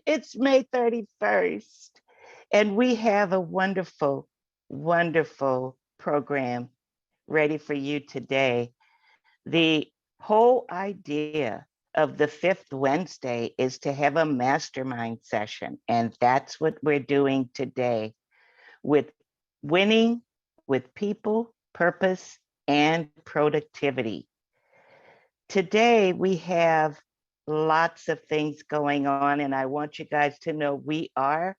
It's May 31st, and we have a wonderful, wonderful program ready for you today. The whole idea of the fifth Wednesday is to have a mastermind session, and that's what we're doing today with winning with people, purpose, and productivity. Today, we have lots of things going on, and I want you guys to know we are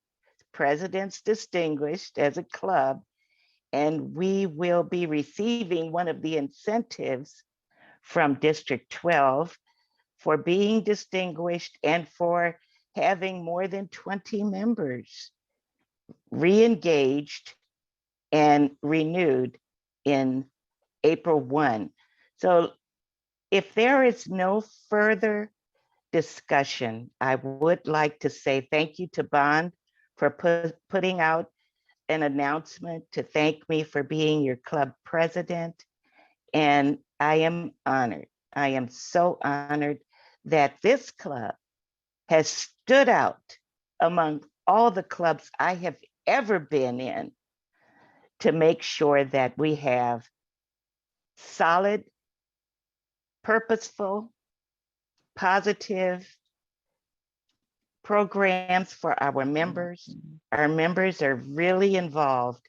President's Distinguished as a club, and we will be receiving one of the incentives from District 12 for being distinguished and for having more than 20 members re-engaged and renewed in April 1. So if there is no further discussion, I would like to say thank you to Bond for putting out an announcement to thank me for being your club president. And I am honored. I am so honored that this club has stood out among all the clubs I have ever been in to make sure that we have solid, purposeful, positive programs for our members. Our members are really involved,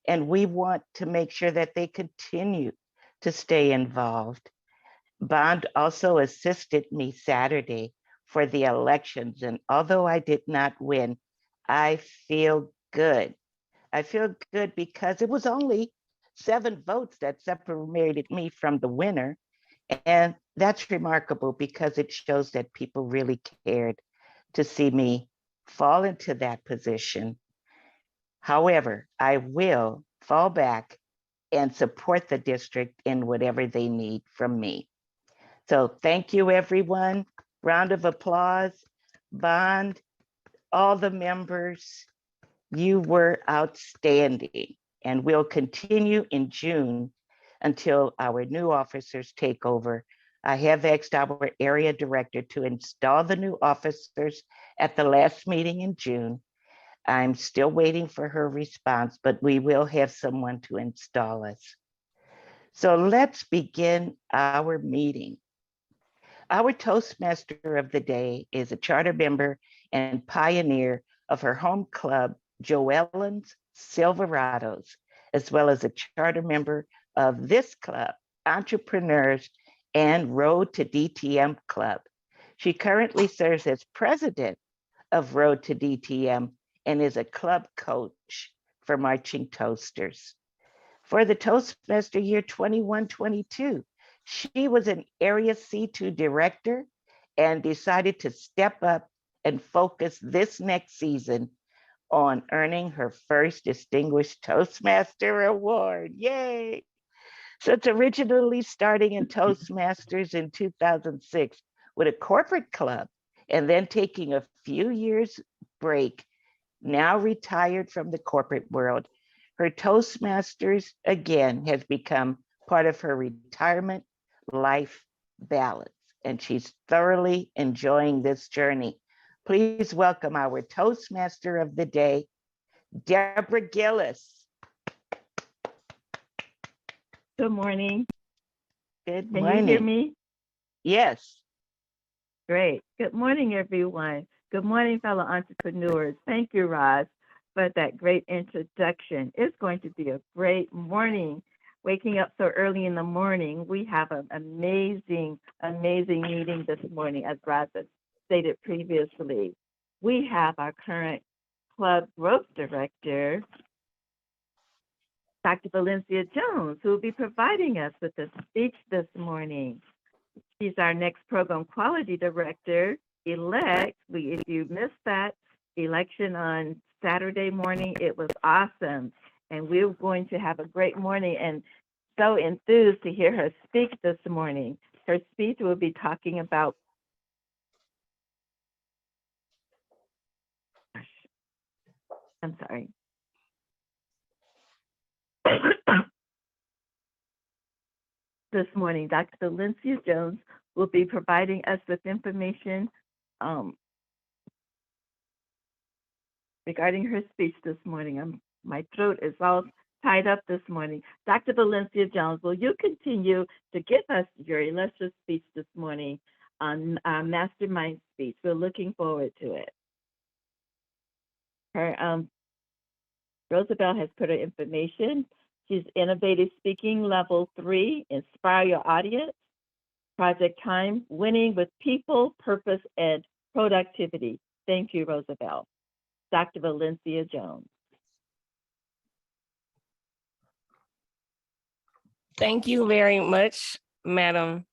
and we want to make sure that they continue to stay involved. Bond also assisted me Saturday for the elections, and although I did not win, I feel good. I feel good because it was only 7 votes that separated me from the winner. And that's remarkable because it shows that people really cared to see me fall into that position. However, I will fall back and support the district in whatever they need from me. So thank you, everyone. Round of applause. Bond, all the members, you were outstanding, and we'll continue in June until our new officers take over. I have asked our area director to install the new officers at the last meeting in June. I'm still waiting for her response, but we will have someone to install us. So let's begin our meeting. Our Toastmaster of the day is a charter member and pioneer of her home club, Joellen's Silverados, as well as a charter member of this club, Entrepreneurs and Road to DTM Club. She currently serves as president of Road to DTM and is a club coach for Marching Toasters. For the Toastmaster year 21-22, she was an Area C2 director and decided to step up and focus this next season on earning her first Distinguished Toastmaster Award. Yay! Since originally starting in Toastmasters in 2006 with a corporate club and then taking a few years break, now retired from the corporate world, her Toastmasters again has become part of her retirement life balance, and she's thoroughly enjoying this journey. Please welcome our Toastmaster of the day, Deborah Gillis. Good morning. Good Can morning. you hear me? Yes. Great. Good morning, everyone. Good morning, fellow entrepreneurs. Thank you, Roz, for that great introduction. It's going to be a great morning. Waking up so early in the morning, we have an amazing, amazing meeting this morning, as Roz has stated previously. We have our current club growth director, Dr. Valencia Jones, who will be providing us with a speech this morning. She's our next program quality director elect. If you missed that election on Saturday morning, it was awesome. And we're going to have a great morning, and so enthused to hear her speak this morning. Her speech will be talking about I'm sorry. This morning, Dr. Valencia Jones will be providing us with information regarding her speech this morning. My throat is all tied up this morning. Dr. Valencia Jones, will you continue to give us your illustrious speech this morning on Mastermind Speech? We're looking forward to it. Her Rosabelle has put her information. She's Innovative Speaking Level 3, Inspire Your Audience, Project Time, Winning with People, Purpose, and Productivity. Thank you, Rosabelle. Dr. Valencia Jones. Thank you very much, Madam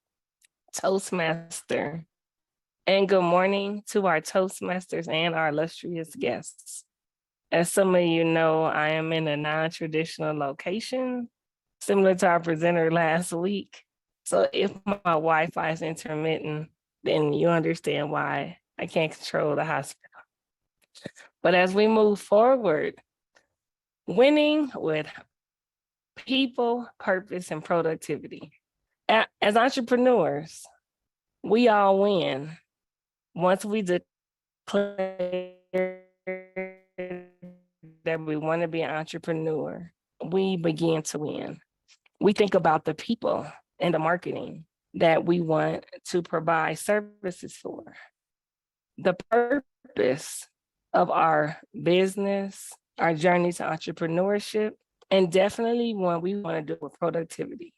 Toastmaster. And good morning to our Toastmasters and our illustrious guests. As some of you know, I am in a non-traditional location, similar to our presenter last week. So if my Wi-Fi is intermittent, then you understand why I can't control the hospital. But as we move forward, winning with people, purpose, and productivity. As entrepreneurs, we all win once we declare that we want to be an entrepreneur. We begin to win. We think about the people and the marketing that we want to provide services for. The purpose of our business, our journey to entrepreneurship, and definitely what we want to do with productivity.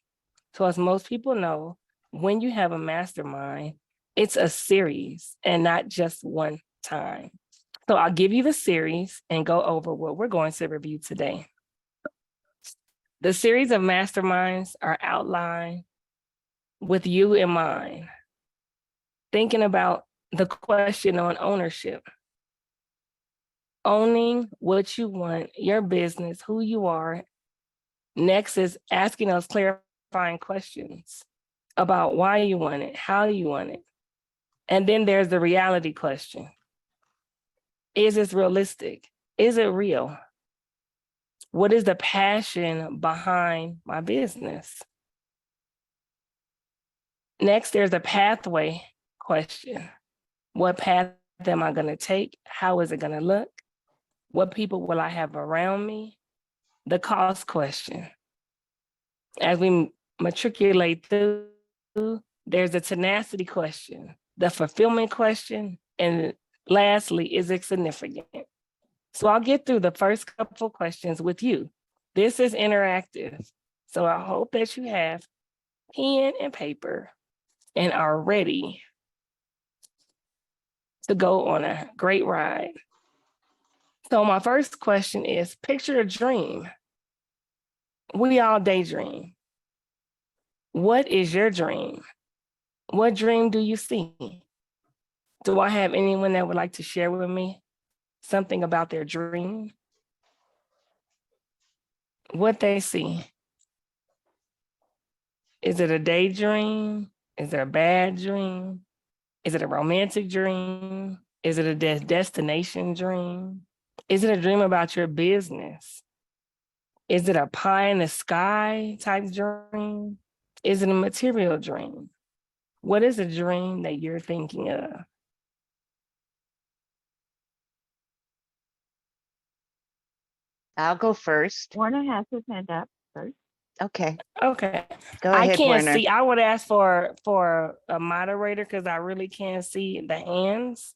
So as most people know, when you have a mastermind, it's a series and not just one time. So I'll give you the series and go over what we're going to review today. The series of masterminds are outlined with you in mind, thinking about the question on ownership. Owning what you want, your business, who you are. Next is asking us clarifying questions about why you want it, how you want it. And then there's the reality question. Is this realistic? Is it real? What is the passion behind my business? Next, there's a pathway question. What path am I going to take? How is it going to look? What people will I have around me? The cost question. As we matriculate through, there's the tenacity question, the fulfillment question, and lastly, is it significant? So I'll get through the first couple questions with you. This is interactive. So I hope that you have pen and paper and are ready to go on a great ride. So my first question is, picture a dream. We all daydream. What is your dream? What dream do you see? Do I have anyone that would like to share with me something about their dream? What they see? Is it a daydream? Is it a bad dream? Is it a romantic dream? Is it a destination dream? Is it a dream about your business? Is it a pie in the sky type dream? Is it a material dream? What is a dream that you're thinking of? I'll go first. Warner has his hand up first. Okay, Okay. go I ahead, can't Werner. see. I would ask for a moderator because I really can't see the hands.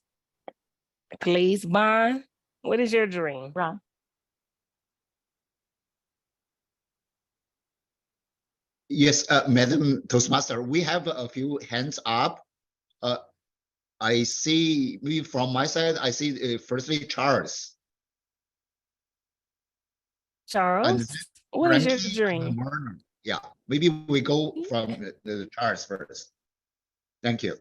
Please, Bond, what is your dream? Ron. Yes, Madam Toastmaster, we have a few hands up. I see, maybe from my side, I see firstly Charles. Charles, what is your Frankie dream? and Werner. Yeah, maybe we go from the Charles first. Thank you.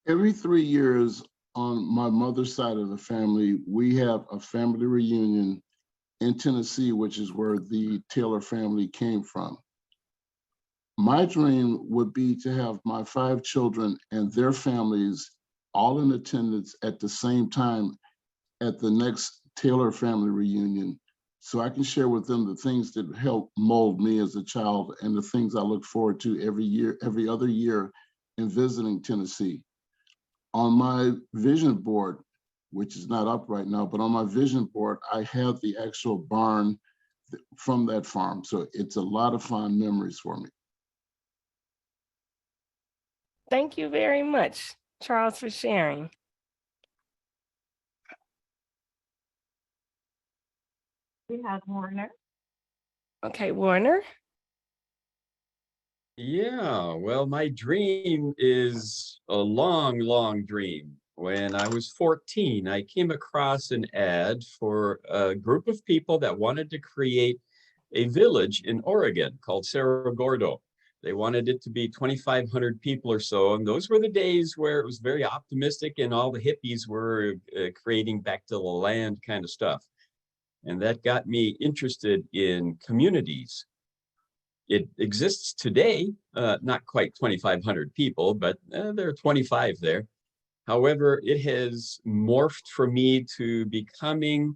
Every 3 years on my mother's side of the family, we have a family reunion in Tennessee, which is where the Taylor family came from. My dream would be to have my 5 children and their families all in attendance at the same time at the next Taylor family reunion, so I can share with them the things that helped mold me as a child and the things I look forward to every year, every other year in visiting Tennessee. On my vision board, which is not up right now, but on my vision board, I have the actual barn from that farm. So it's a lot of fond memories for me. Thank you very much, Charles, for sharing. We have Warner. Okay, Warner. Yeah, well, my dream is a long, long dream. When I was 14, I came across an ad for a group of people that wanted to create a village in Oregon called Cerro Gordo. They wanted it to be 2,500 people or so. And those were the days where it was very optimistic and all the hippies were creating back to the land kind of stuff. And that got me interested in communities. It exists today, not quite 2,500 people, but there are 25 there. However, it has morphed for me to becoming,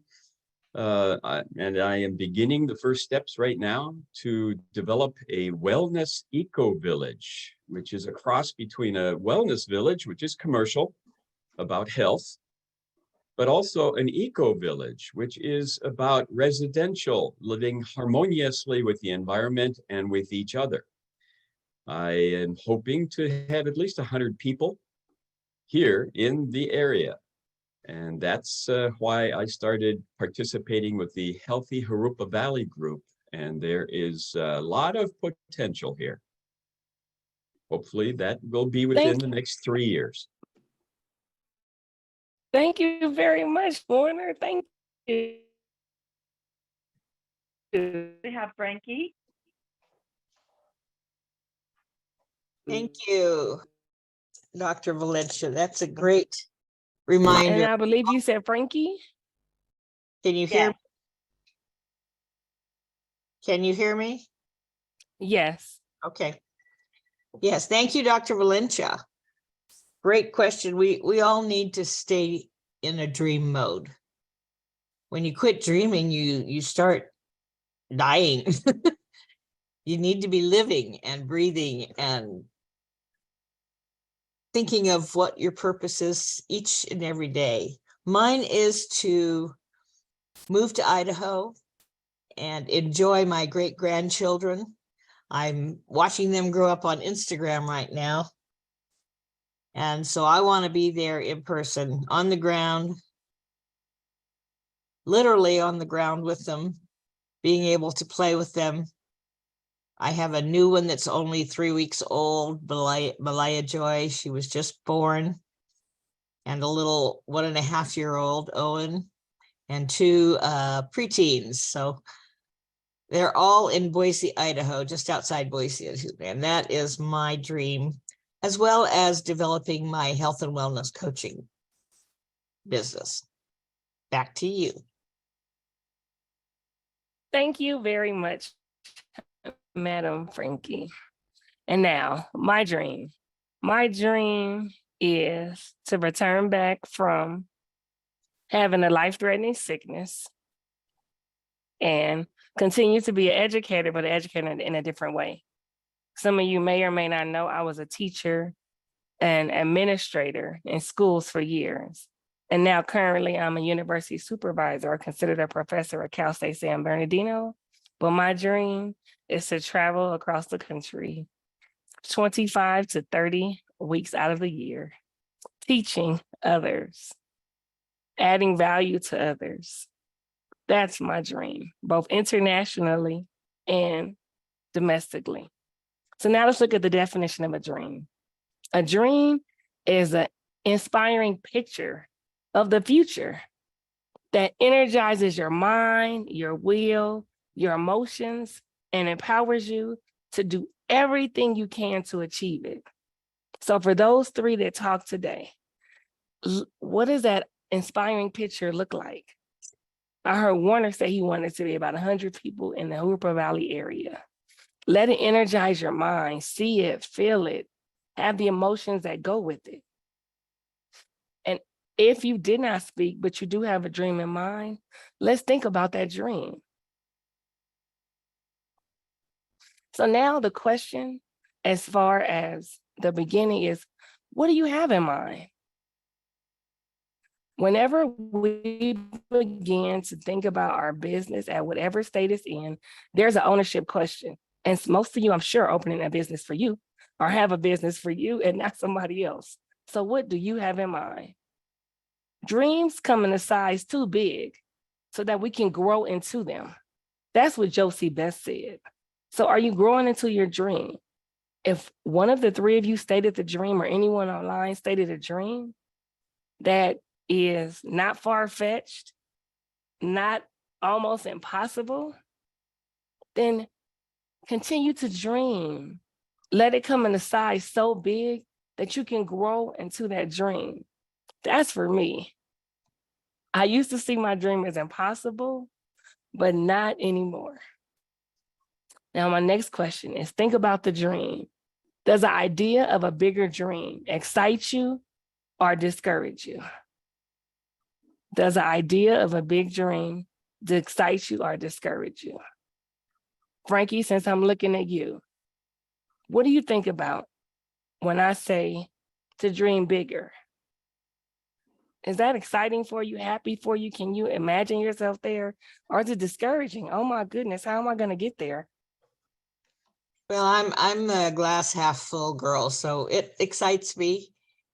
and I am beginning the first steps right now to develop a wellness eco-village, which is a cross between a wellness village, which is commercial, about health, but also an eco-village, which is about residential, living harmoniously with the environment and with each other. I am hoping to have at least 100 people here in the area. And that's why I started participating with the Healthy Jurupa Valley group. And there is a lot of potential here. Hopefully that will be within the next 3 years. Thank you very much, Warner. Thank you. We have Frankie. Thank you, Dr. Valencia. That's a great reminder. And I believe you said Frankie. Can you hear? Yes. Can you hear me? Yes. Okay. Yes, thank you, Dr. Valencia. Great question. We all need to stay in a dream mode. When you quit dreaming, you start dying. You need to be living and breathing and thinking of what your purpose is each and every day. Mine is to move to Idaho and enjoy my great-grandchildren. I'm watching them grow up on Instagram right now. And so I want to be there in person, on the ground, literally on the ground with them, being able to play with them. I have a new one that's only 3 weeks old, Malaya Joy. She was just born. And a little 1.5-year-old, Owen, and 2 preteens. So they're all in Boise, Idaho, just outside Boise. And that is my dream, as well as developing my health and wellness coaching business. Back to you. Thank you very much, Madam Frankie. And now, my dream. My dream is to return back from having a life-threatening sickness and continue to be an educator, but an educator in a different way. Some of you may or may not know I was a teacher and administrator in schools for years. And now currently I'm a university supervisor or considered a professor at Cal State San Bernardino. But my dream is to travel across the country 25 to 30 weeks out of the year, teaching others, adding value to others. That's my dream, both internationally and domestically. So now let's look at the definition of a dream. A dream is an inspiring picture of the future that energizes your mind, your will, your emotions, and empowers you to do everything you can to achieve it. So for those 3 that talk today, what does that inspiring picture look like? I heard Warner say he wanted to be about 100 people in the Jurupa Valley area. Let it energize your mind, see it, feel it, have the emotions that go with it. And if you did not speak, but you do have a dream in mind, let's think about that dream. So now the question, as far as the beginning, is what do you have in mind? Whenever we begin to think about our business at whatever state it's in, there's an ownership question. And most of you, I'm sure, are opening a business for you or have a business for you and not somebody else. So what do you have in mind? Dreams come in a size too big so that we can grow into them. That's what Josie Best said. So are you growing into your dream? If one of the three of you stated the dream or anyone online stated a dream that is not far-fetched, not almost impossible, then continue to dream. Let it come in a size so big that you can grow into that dream. That's for me. I used to see my dream as impossible, but not anymore. Now, my next question is, think about the dream. Does the idea of a bigger dream excite you or discourage you? Does the idea of a big dream excite you or discourage you? Frankie, since I'm looking at you, what do you think about when I say to dream bigger? Is that exciting for you, happy for you? Can you imagine yourself there? Or is it discouraging? Oh my goodness, how am I going to get there? Well, I'm a glass half full girl, so it excites me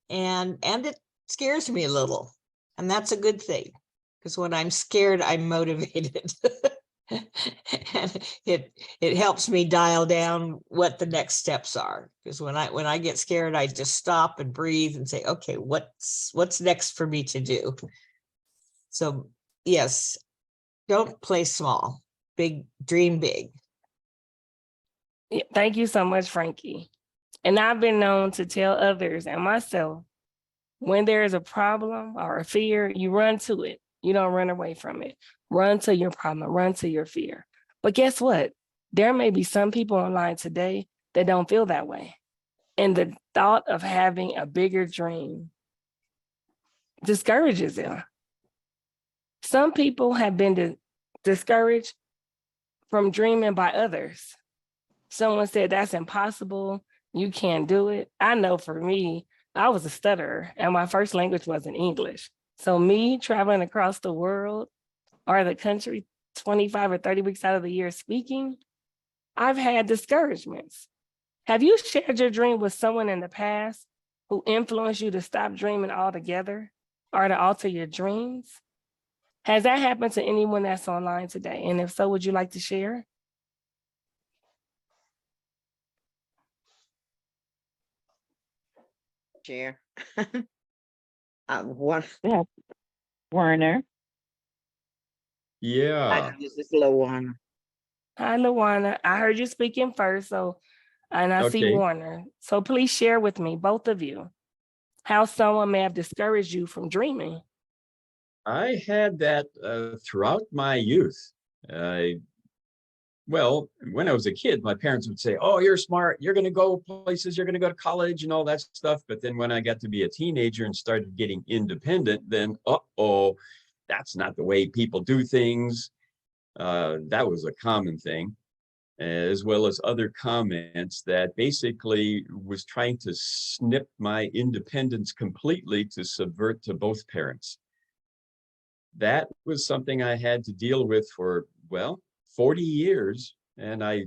and it scares me a little. And that's a good thing, because when I'm scared, I'm motivated. And it helps me dial down what the next steps are. Because when I get scared, I just stop and breathe and say, okay, what's next for me to do? So yes, don't play small, dream big. Yeah, thank you so much, Frankie. And I've been known to tell others and myself, when there is a problem or a fear, you run to it. You don't run away from it. Run to your problem, run to your fear. But guess what? There may be some people online today that don't feel that way. And the thought of having a bigger dream discourages them. Some people have been discouraged from dreaming by others. Someone said, that's impossible. You can't do it. I know for me, I was a stutterer and my first language wasn't English. So me traveling across the world or the country 25 or 30 weeks out of the year speaking, I've had discouragements. Have you shared your dream with someone in the past who influenced you to stop dreaming altogether or to alter your dreams? Has that happened to anyone that's online today? And if so, would you like to share? Chair. One, Yeah. Werner. Yeah. this is Lawana. Hi, Luana. I heard you speaking first, and I see Okay. Warner. So please share with me, both of you, how someone may have discouraged you from dreaming. I had that throughout my youth. Well, when I was a kid, my parents would say, oh, you're smart, you're going to go places, you're going to go to college and all that stuff. But then when I got to be a teenager and started getting independent, then, uh-oh, that's not the way people do things. That was a common thing, as well as other comments that basically was trying to snip my independence completely to subvert to both parents. That was something I had to deal with for, well, 40 years, and I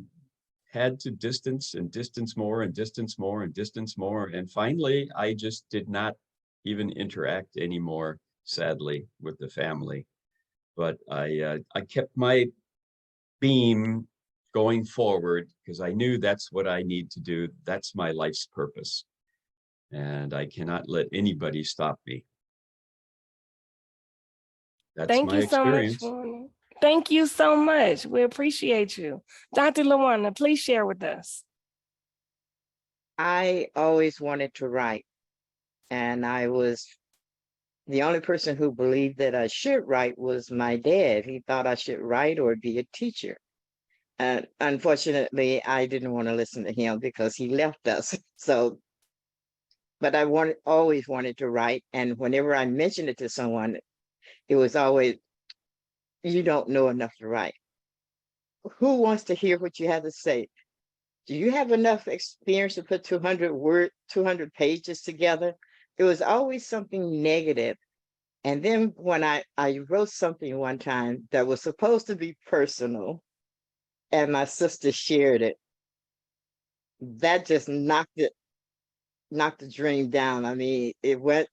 had to distance and distance more and distance more and distance more. And finally, I just did not even interact anymore, sadly, with the family. But I kept my beam going forward because I knew that's what I need to do. That's my life's purpose. And I cannot let anybody stop me. That's Thank my you so much, experience. Warner. Thank you so much. We appreciate you. Dr. Luana, please share with us. I always wanted to write, and I was the only person who believed that I should write was my dad. He thought I should write or be a teacher. And unfortunately, I didn't want to listen to him because he left us. So, but I always wanted to write. And whenever I mentioned it to someone, it was always, you don't know enough to write. Who wants to hear what you have to say? Do you have enough experience to put 200 pages together? It was always something negative And then when I wrote something one time that was supposed to be personal, and my sister shared it, that just knocked the dream down. I mean, it went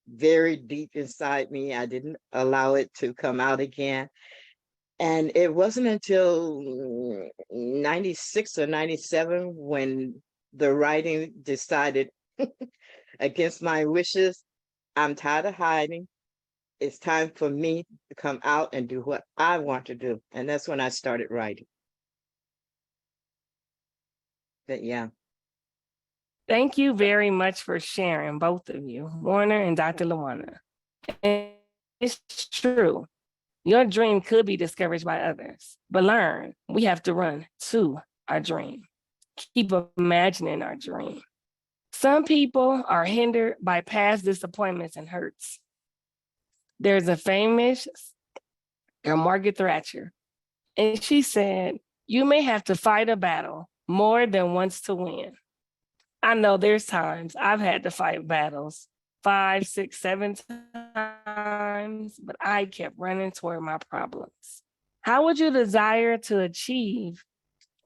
very deep inside me. I didn't allow it to come out again. And it wasn't until 96 or 97 when the writing decided against my wishes, I'm tired of hiding. It's time for me to come out and do what I want to do. And that's when I started writing. But yeah. Thank you very much for sharing, both of you, Warner and Dr. Luana. And it's true. Your dream could be discouraged by others, but learn, we have to run to our dream. Keep imagining our dream. Some people are hindered by past disappointments and hurts. There's a famous Margaret Thatcher, and she said, you may have to fight a battle more than once to win. I know there's times I've had to fight battles 5, 6, 7 times, but I kept running toward my problems. How would you desire to achieve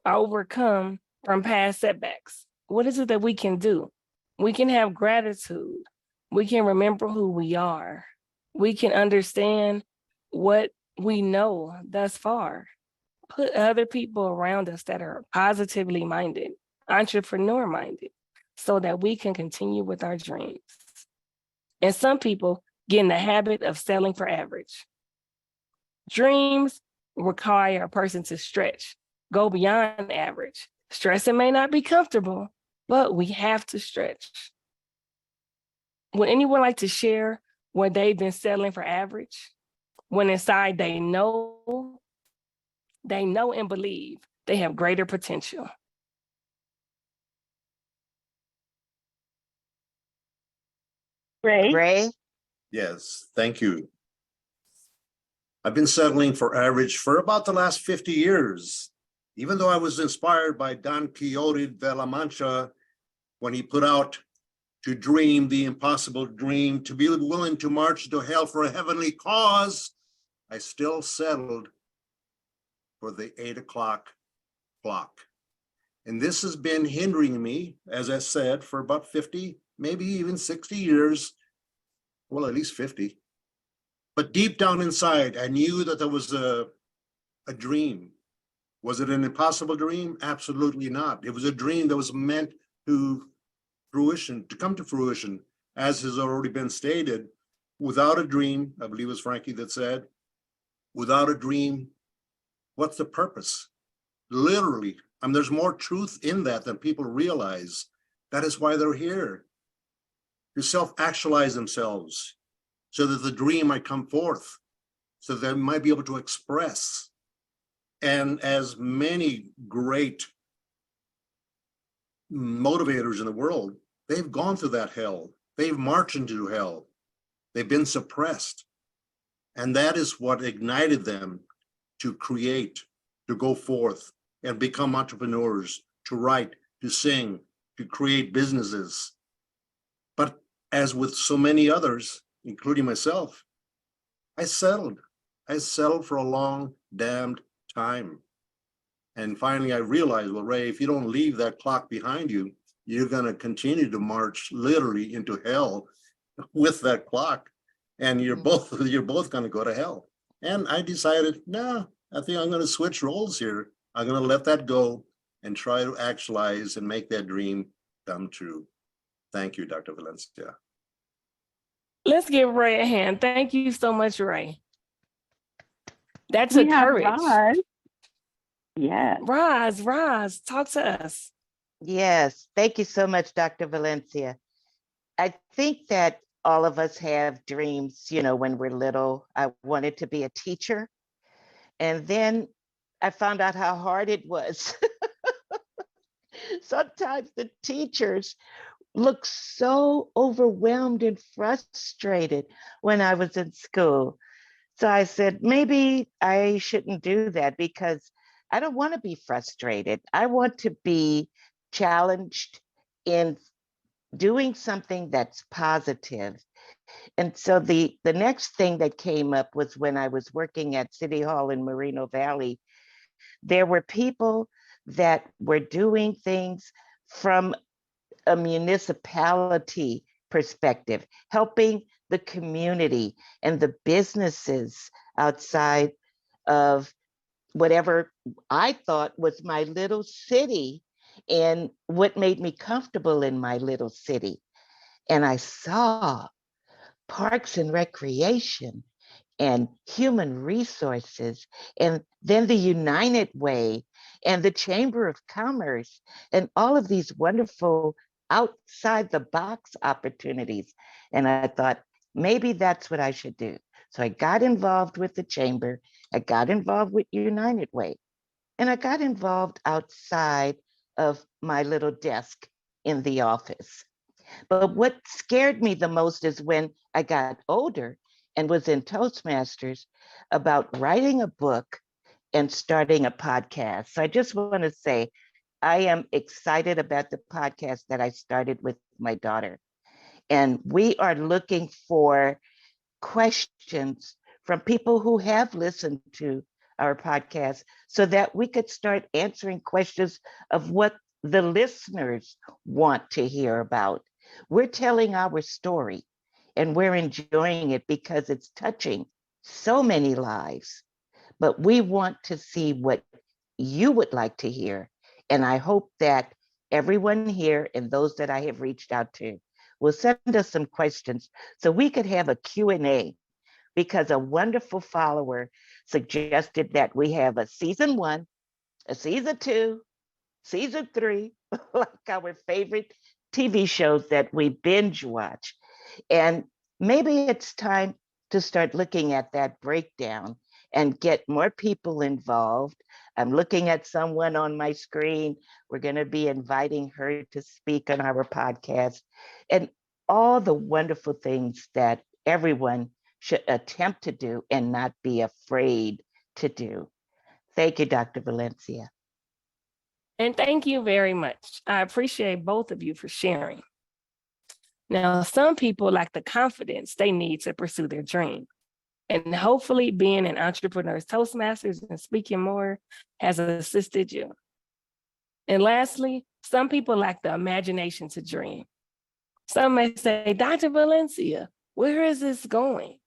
or overcome from past setbacks? What is it that we can do? We can have gratitude. We can remember who we are. We can understand what we know thus far. Put other people around us that are positively minded, entrepreneur minded, so that we can continue with our dreams. And some people get in the habit of settling for average. Dreams require a person to stretch, go beyond average. Stressing may not be comfortable, but we have to stretch. Would anyone like to share where they've been settling for average? When inside they know and believe they have greater potential. Ray? Yes, thank you. I've been settling for average for about the last 50 years. Even though I was inspired by Don Quixote de la Mancha when he put out to dream the impossible dream, to be willing to march to hell for a heavenly cause, I still settled for the 8 o'clock clock. And this has been hindering me, as I said, for about 50, maybe even 60 years. Well, at least 50. But deep down inside, I knew that there was a dream. Was it an impossible dream? Absolutely not. It was a dream that was meant to come to fruition, as has already been stated. Without a dream, I believe it was Frankie that said, without a dream, what's the purpose? Literally, there's more truth in that than people realize. That is why they're here, to self-actualize themselves, so that the dream might come forth, so that they might be able to express. And as many great motivators in the world, they've gone through that hell. They've marched into hell. They've been suppressed. And that is what ignited them to create, to go forth and become entrepreneurs, to write, to sing, to create businesses. But as with so many others, including myself, I settled for a long damned time. And finally I realized, well, Ray, if you don't leave that clock behind you, you're going to continue to march literally into hell with that clock. And you're both going to go to hell. And I decided, no, I think I'm going to switch roles here. I'm going to let that go and try to actualize and make that dream come true. Thank you, Dr. Valencia. Let's give Ray a hand. Thank you so much, Ray. That's a courage. Roz. Yes. Roz, talk to us. Yes, thank you so much, Dr. Valencia. I think that all of us have dreams, when we're little. I wanted to be a teacher. And then I found out how hard it was. Sometimes the teachers looked so overwhelmed and frustrated when I was in school. So I said, maybe I shouldn't do that because I don't want to be frustrated. I want to be challenged in doing something that's positive. And so the next thing that came up was when I was working at City Hall in Moreno Valley, there were people that were doing things from a municipality perspective, helping the community and the businesses outside of whatever I thought was my little city and what made me comfortable in my little city. And I saw parks and recreation and human resources, and then the United Way and the Chamber of Commerce, and all of these wonderful outside the box opportunities. And I thought, maybe that's what I should do. So I got involved with the Chamber, I got involved with United Way, and I got involved outside of my little desk in the office. But what scared me the most is when I got older and was in Toastmasters about writing a book and starting a podcast. So I just want to say, I am excited about the podcast that I started with my daughter. And we are looking for questions from people who have listened to our podcast so that we could start answering questions of what the listeners want to hear about. We're telling our story and we're enjoying it because it's touching so many lives. But we want to see what you would like to hear. And I hope that everyone here and those that I have reached out to will send us some questions so we could have a Q&A, because a wonderful follower suggested that we have a season 1, a season 2, season 3, like our favorite TV shows that we binge watch. And maybe it's time to start looking at that breakdown and get more people involved. I'm looking at someone on my screen. We're going to be inviting her to speak on our podcast, and all the wonderful things that everyone should attempt to do and not be afraid to do. Thank you, Dr. Valencia. And thank you very much. I appreciate both of you for sharing. Now, some people lack the confidence they need to pursue their dream. And hopefully being an entrepreneur's Toastmasters and speaking more has assisted you. And lastly, some people lack the imagination to dream. Some may say, Dr. Valencia, where is this going?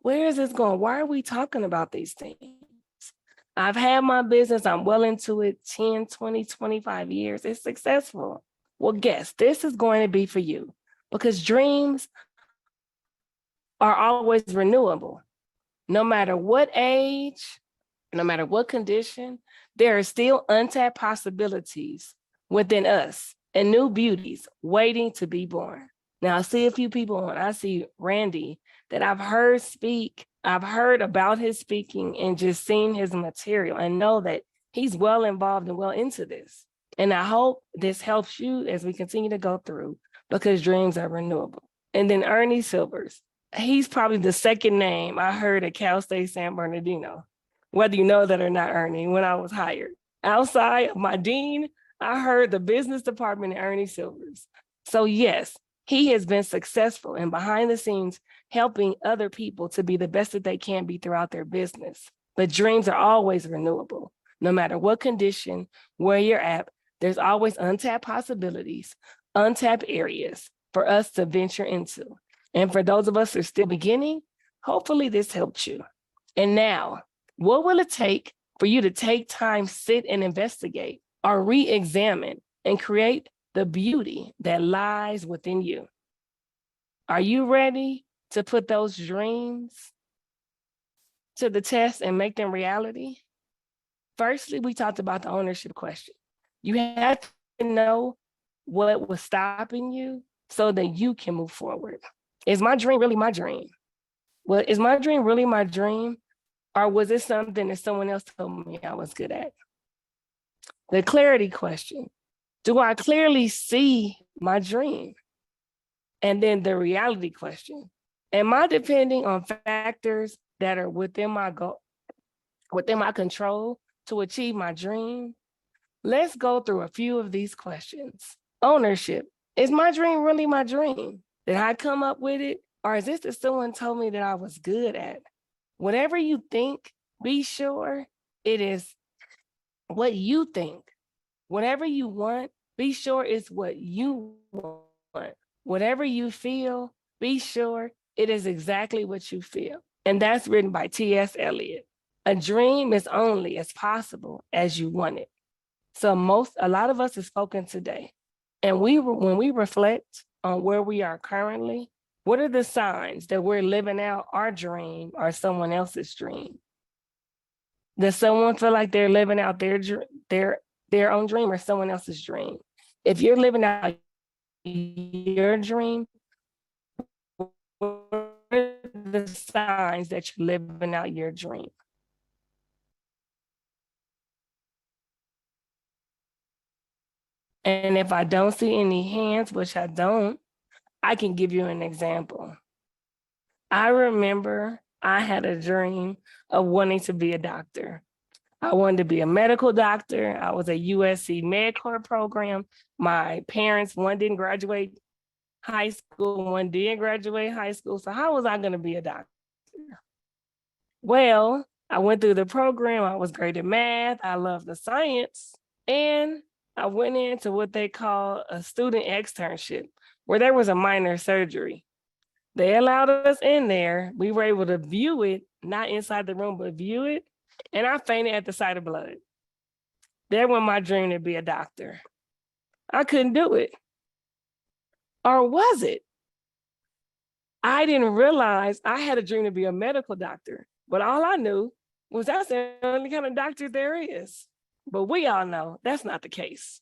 Where is this going? Why are we talking about these things? I've had my business, I'm well into it, 10, 20, 25 years. It's successful. Well, guess this is going to be for you, because dreams are always renewable. No matter what age, no matter what condition, there are still untapped possibilities within us and new beauties waiting to be born. Now, I see a few people, and I see Randy that I've heard speak. I've heard about his speaking and just seen his material and know that he's well involved and well into this. And I hope this helps you as we continue to go through, because dreams are renewable. And then Ernie Silvers, he's probably the second name I heard at Cal State San Bernardino, whether you know that or not, Ernie, when I was hired. Outside of my dean, I heard the business department at Ernie Silvers. So yes, he has been successful and behind the scenes helping other people to be the best that they can be throughout their business. But dreams are always renewable. No matter what condition, where you're at, there's always untapped possibilities, untapped areas for us to venture into. And for those of us who are still beginning, hopefully this helped you. And now, what will it take for you to take time, sit and investigate or re-examine and create the beauty that lies within you? Are you ready to put those dreams to the test and make them reality? Firstly, we talked about the ownership question. You have to know what was stopping you so that you can move forward. Is my dream really my dream? Well, is my dream really my dream? Or was it something that someone else told me I was good at? The clarity question. Do I clearly see my dream? And then the reality question. Am I depending on factors that are within my control to achieve my dream? Let's go through a few of these questions. Ownership. Is my dream really my dream? Did I come up with it? Or is this that someone told me that I was good at? Whatever you think, be sure it is what you think. Whatever you want, be sure it's what you want. Whatever you feel, be sure it is exactly what you feel. And that's written by T.S. Eliot. A dream is only as possible as you want it. So a lot of us is spoken today. And when we reflect on where we are currently, what are the signs that we're living out our dream or someone else's dream? Does someone feel like they're living out their own dream or someone else's dream? If you're living out your dream, what are the signs that you're living out your dream? And if I don't see any hands, which I don't, I can give you an example. I remember I had a dream of wanting to be a doctor. I wanted to be a medical doctor. I was a USC MedCorps program. My parents, one didn't graduate high school, one did graduate high school. So how was I going to be a doctor? Well, I went through the program. I was great at math. I loved the science. And I went into what they call a student externship, where there was a minor surgery. They allowed us in there. We were able to view it, not inside the room, but view it. And I fainted at the sight of blood. That was my dream to be a doctor. I couldn't do it. Or was it? I didn't realize I had a dream to be a medical doctor, but all I knew was that's the only kind of doctor there is. But we all know that's not the case.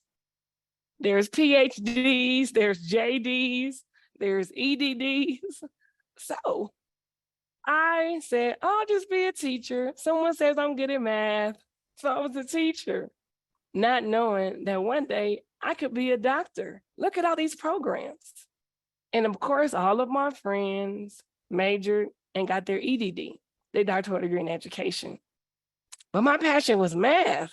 There's PhDs, there's JDs, there's EDDs. So I said, I'll just be a teacher. Someone says I'm good at math, so I was a teacher, not knowing that one day I could be a doctor. Look at all these programs. And of course, all of my friends majored and got their EDD, their doctoral degree in education. But my passion was math.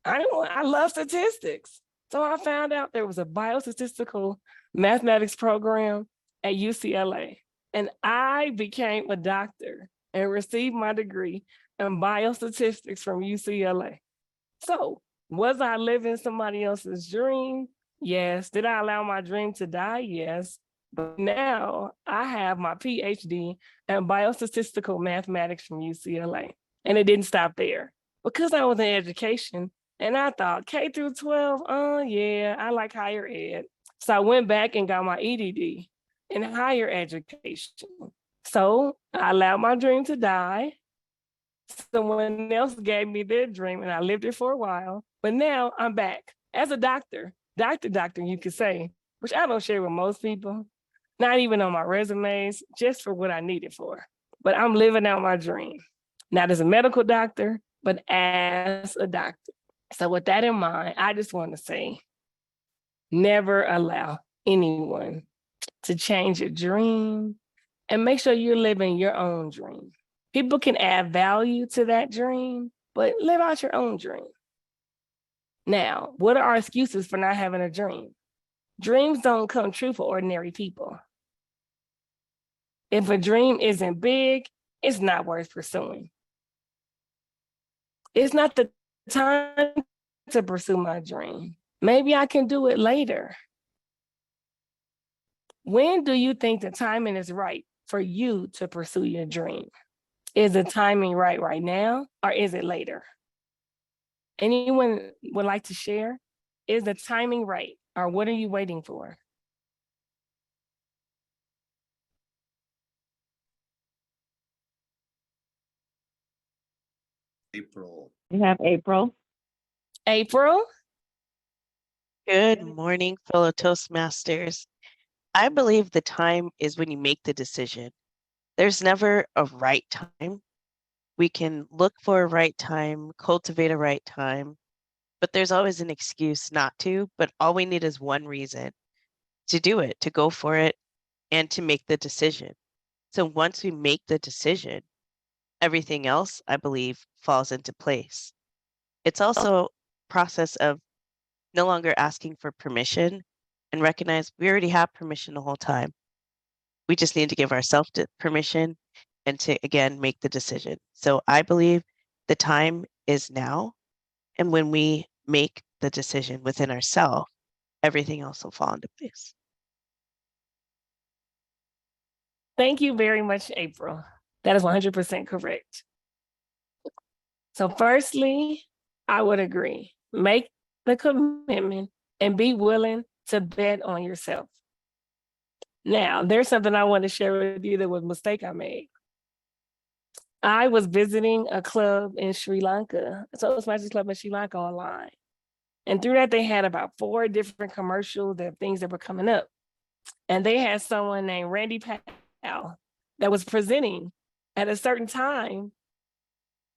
I love statistics. So I found out there was a biostatistical mathematics program at UCLA. And I became a doctor and received my degree in biostatistics from UCLA. So was I living somebody else's dream? Yes. Did I allow my dream to die? Yes. But now I have my PhD in biostatistical mathematics from UCLA. And it didn't stop there. Because I was in education and I thought K through 12, yeah, I like higher ed. So I went back and got my EDD in higher education. So I allowed my dream to die. Someone else gave me their dream and I lived it for a while. But now I'm back as a doctor, you could say, which I don't share with most people, not even on my resumes, just for what I need it for. But I'm living out my dream, not as a medical doctor, but as a doctor. So with that in mind, I just want to say, never allow anyone to change your dream and make sure you're living your own dream. People can add value to that dream, but live out your own dream. Now, what are our excuses for not having a dream? Dreams don't come true for ordinary people. If a dream isn't big, it's not worth pursuing. It's not the time to pursue my dream. Maybe I can do it later. When do you think the timing is right for you to pursue your dream? Is the timing right now, or is it later? Anyone would like to share? Is the timing right, or what are you waiting for? April. You have April. April? Good morning, fellow Toastmasters. I believe the time is when you make the decision. There's never a right time. We can look for a right time, cultivate a right time, but there's always an excuse not to. But all we need is one reason to do it, to go for it, and to make the decision. So once we make the decision, everything else, I believe, falls into place. It's also a process of no longer asking for permission and recognize we already have permission the whole time. We just need to give ourselves permission and to, again, make the decision. So I believe the time is now. And when we make the decision within ourselves, everything else will fall into place. Thank you very much, April. That is 100% correct. So firstly, I would agree. Make the commitment and be willing to bet on yourself. Now, there's something I want to share with you that was a mistake I made. I was visiting a club in Sri Lanka, a Toastmasters club in Sri Lanka online. And through that, they had about 4 different commercials of things that were coming up. And they had someone named Randy Powell that was presenting at a certain time.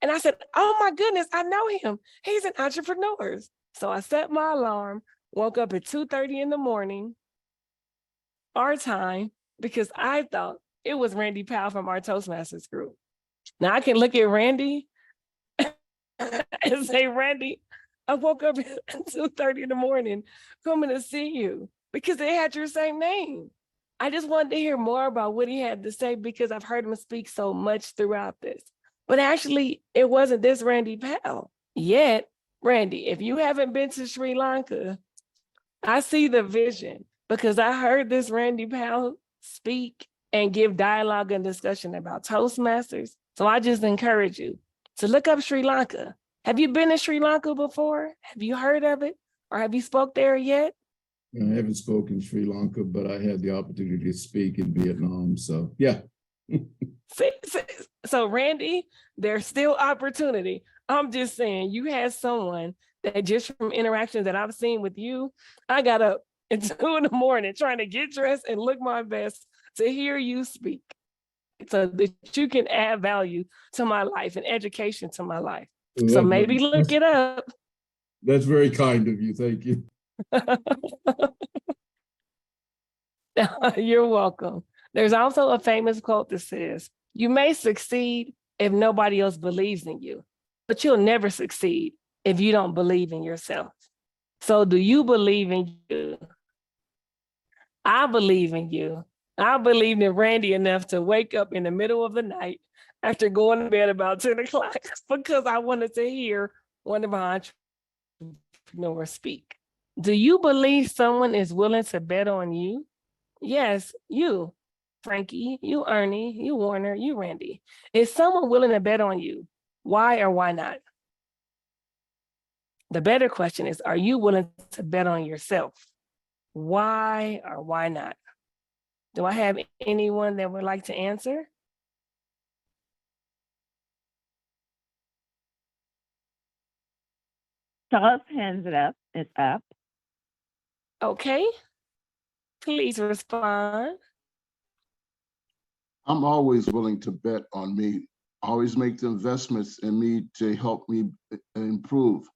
And I said, oh my goodness, I know him. He's an entrepreneur. So I set my alarm, woke up at 2:30 in the morning, our time, because I thought it was Randy Powell from our Toastmasters group. Now I can look at Randy and say, Randy, I woke up at 2:30 in the morning coming to see you because they had your same name. I just wanted to hear more about what he had to say because I've heard him speak so much throughout this. But actually, it wasn't this Randy Powell. Yet, Randy, if you haven't been to Sri Lanka, I see the vision because I heard this Randy Powell speak and give dialogue and discussion about Toastmasters. So I just encourage you to look up Sri Lanka. Have you been to Sri Lanka before? Have you heard of it? Or have you spoke there yet? I haven't spoken Sri Lanka, but I had the opportunity to speak in Vietnam. So yeah. So Randy, there's still opportunity. I'm just saying you had someone that just from interactions that I've seen with you, I got up at 2 in the morning trying to get dressed and look my best to hear you speak so that you can add value to my life and education to my life. So maybe look it up. That's very kind of you. Thank you. You're welcome. There's also a famous quote that says, you may succeed if nobody else believes in you, but you'll never succeed if you don't believe in yourself. So do you believe in you? I believe in you. I believe in Randy enough to wake up in the middle of the night after going to bed about 10 o'clock because I wanted to hear one of our entrepreneurs speak. Do you believe someone is willing to bet on you? Yes, you, Frankie, you, Ernie, you, Warner, you, Randy. Is someone willing to bet on you? Why or why not? The better question is, are you willing to bet on yourself? Why or why not? Do I have anyone that would like to answer? Charles' hands is up. Okay. Please respond. I'm always willing to bet on me, always make the investments in me to help me improve.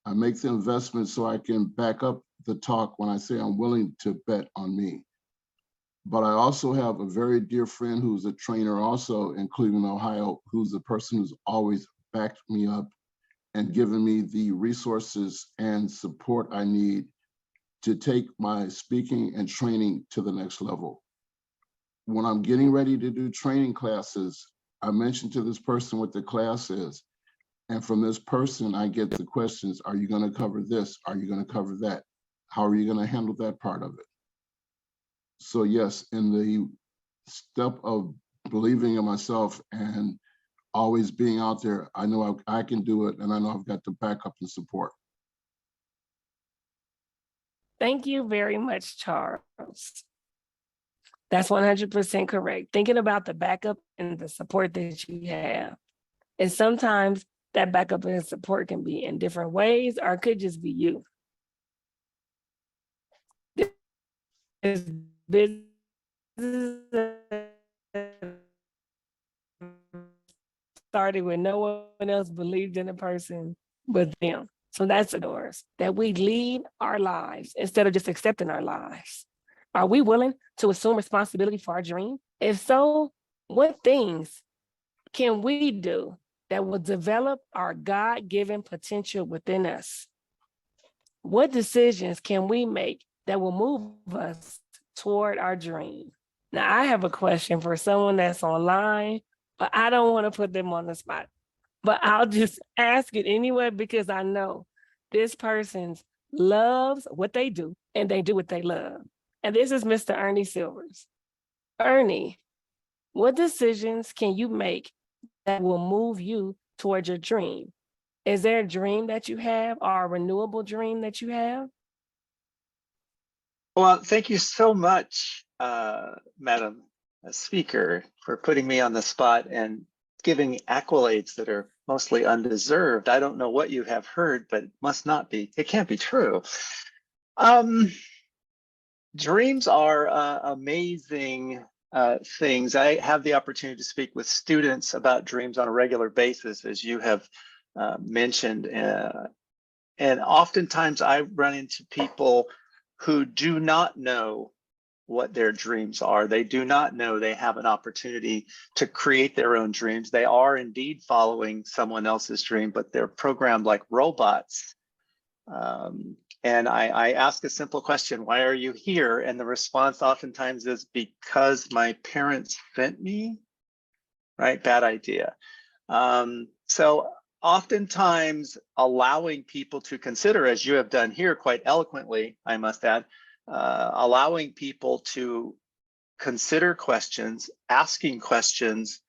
I make the investments so I can back up the talk when I say I'm willing to bet on me. But I also have a very dear friend who's a trainer also in Cleveland, Ohio, who's the person who's always backed me up and given me the resources and support I need to take my speaking and training to the next level. When I'm getting ready to do training classes, I mention to this person what the class is. And from this person, I get the questions, are you going to cover this? Are you going to cover that? How are you going to handle that part of it? So yes, in the step of believing in myself and always being out there, I know I can do it, and I know I've got the backup and support. Thank you very much, Charles. That's 100% correct. Thinking about the backup and the support that you have. And sometimes that backup and support can be in different ways, or it could just be you. This business started when no one else believed in a person but them. So that's yours, that we lead our lives instead of just accepting our lives. Are we willing to assume responsibility for our dream? If so, what things can we do that will develop our God-given potential within us? What decisions can we make that will move us toward our dream? Now, I have a question for someone that's online, but I don't want to put them on the spot. But I'll just ask it anyway because I know this person loves what they do and they do what they love. And this is Mr. Ernie Silvers. Ernie, what decisions can you make that will move you towards your dream? Is there a dream that you have or a renewable dream that you have? Well, thank you so much, Madam Speaker, for putting me on the spot and giving accolades that are mostly undeserved. I don't know what you have heard, but it must not be, it can't be true. Dreams are amazing things. I have the opportunity to speak with students about dreams on a regular basis, as you have mentioned. And oftentimes I run into people who do not know what their dreams are. They do not know they have an opportunity to create their own dreams. They are indeed following someone else's dream, but they're programmed like robots. And I ask a simple question, why are you here? And the response oftentimes is because my parents sent me, right? Bad idea. So oftentimes allowing people to consider, as you have done here quite eloquently, I must add, allowing people to consider questions, asking questions,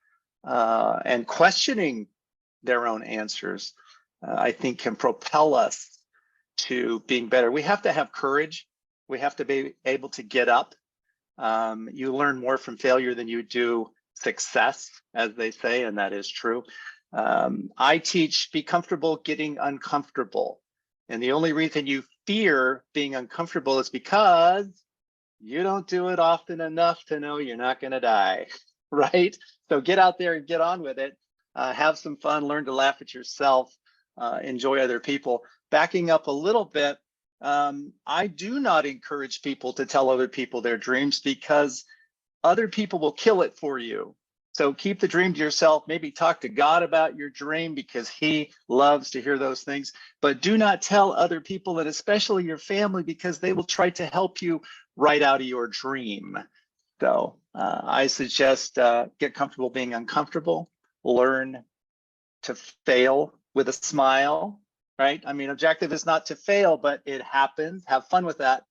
and questioning their own answers, I think can propel us to being better. We have to have courage. We have to be able to get up. You learn more from failure than you do success, as they say, and that is true. I teach be comfortable getting uncomfortable. And the only reason you fear being uncomfortable is because you don't do it often enough to know you're not going to die, right? So get out there and get on with it. Have some fun, learn to laugh at yourself, enjoy other people. Backing up a little bit, I do not encourage people to tell other people their dreams because other people will kill it for you. So keep the dream to yourself, maybe talk to God about your dream because he loves to hear those things, but do not tell other people and especially your family because they will try to help you right out of your dream. So I suggest get comfortable being uncomfortable, learn to fail with a smile, right? I mean, objective is not to fail, but it happens. Have fun with that,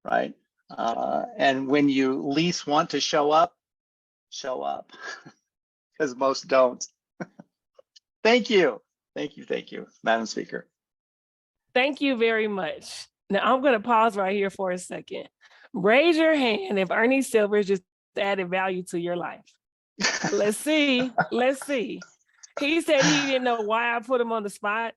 right? And when you least want to show up, because most don't. Thank you, Madam Speaker. Thank you very much. Now I'm going to pause right here for a second. Raise your hand if Ernie Silvers just added value to your life. Let's see. He said he didn't know why I put him on the spot.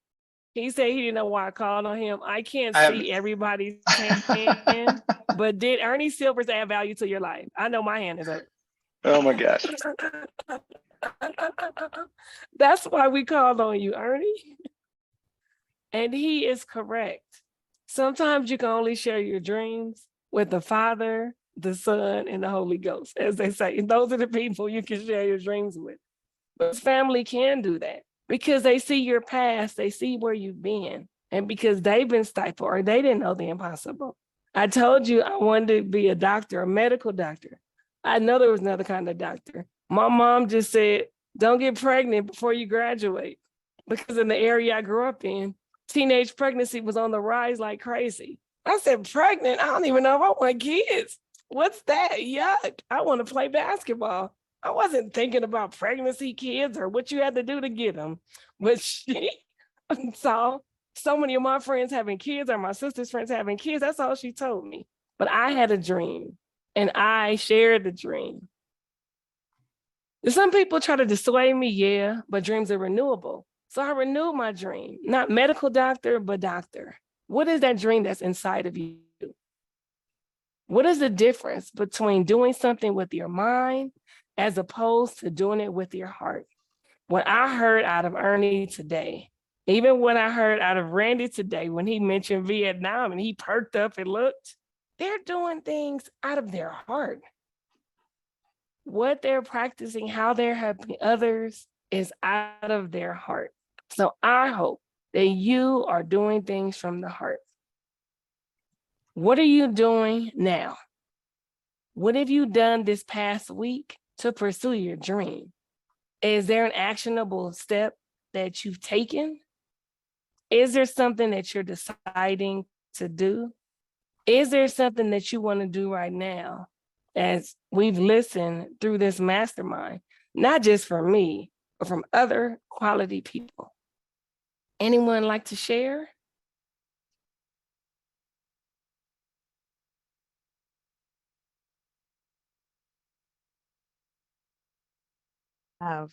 He said he didn't know why I called on him. I can't see everybody's hand, but did Ernie Silvers add value to your life? I know my hand is up. Oh my gosh. That's why we called on you, Ernie. And he is correct. Sometimes you can only share your dreams with the Father, the Son, and the Holy Ghost, as they say. Those are the people you can share your dreams with. But family can do that because they see your past, they see where you've been, and because they've been stifled or they didn't know the impossible. I told you I wanted to be a doctor, a medical doctor. I know there was another kind of doctor. My mom just said, don't get pregnant before you graduate. Because in the area I grew up in, teenage pregnancy was on the rise like crazy. I said, pregnant? I don't even know if I want kids. What's that? Yuck. I want to play basketball. I wasn't thinking about pregnancy kids or what you had to do to get them. But she saw so many of my friends having kids or my sister's friends having kids. That's all she told me. But I had a dream. And I shared the dream. Some people try to dissuade me, yeah, but dreams are renewable. So I renewed my dream, not medical doctor, but doctor. What is that dream that's inside of you? What is the difference between doing something with your mind as opposed to doing it with your heart? What I heard out of Ernie today, even what I heard out of Randy today, when he mentioned Vietnam and he perked up and looked, they're doing things out of their heart. What they're practicing, how they're helping others is out of their heart. So I hope that you are doing things from the heart. What are you doing now? What have you done this past week to pursue your dream? Is there an actionable step that you've taken? Is there something that you're deciding to do? Is there something that you want to do right now? As we've listened through this mastermind, not just from me, but from other quality people. Anyone like to share?